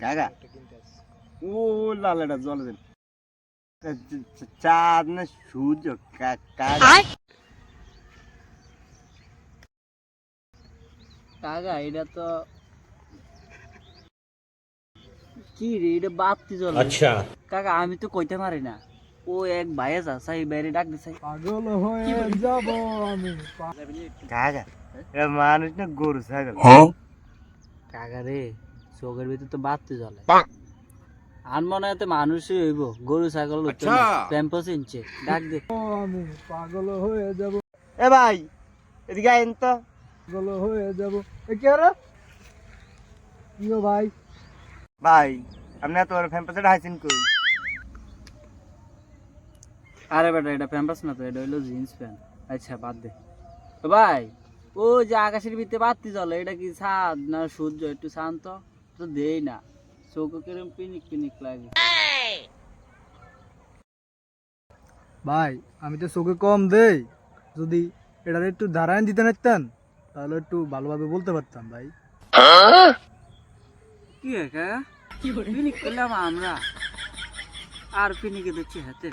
কাকা ও লালাটা জলে দেন চাঁদ না সূর্য কাকা কাকা এটা তো কি রে এটা বাতি জ্বলে। আচ্ছা কাকা আমি তো কইতে পারি না। ও এক ভাইয়া যা এই বাইরে ডাক দিছে পাগল হয়ে যাব আমি। কাকা এটা মানুষ না গরু ছাগল? কাকা রে চোখের ভিতর তো বাতি জ্বলে। আর মনে হয় মানুষই হইব, গরু ছাগল হচ্ছে না। প্যাম্পাস ইনছে ডাক দে। আমি পাগল হয়ে যাব। এ ভাই এদিকে আইন তো। পাগল হয়ে যাব। এ কে রে? কি গো ভাই? ভাই আপনি এত বড় ফ্যাম্পাসে হাসিন কই? আরে বেটা এটা প্যাম্পাস না তো, এটা হইলো জিন্স প্যান্ট। আচ্ছা বাদ দে। তো ভাই ও যে আকাশের ভিতরে বাতি জ্বলে এটা কি চাঁদ না সূর্য? একটু শান্ত তো দেই না, চোখে কিরম পিনিক পিনিক লাগে। ভাই আমি তো চোখে কম দেই, যদি এটার একটু ধারায়ণ দিতে নিতেন তাহলে একটু ভালোভাবে বলতে পারতাম ভাই। কি কাকা পিনিক করলাম আমরা, আর পিনিকে দিচ্ছি হাতে।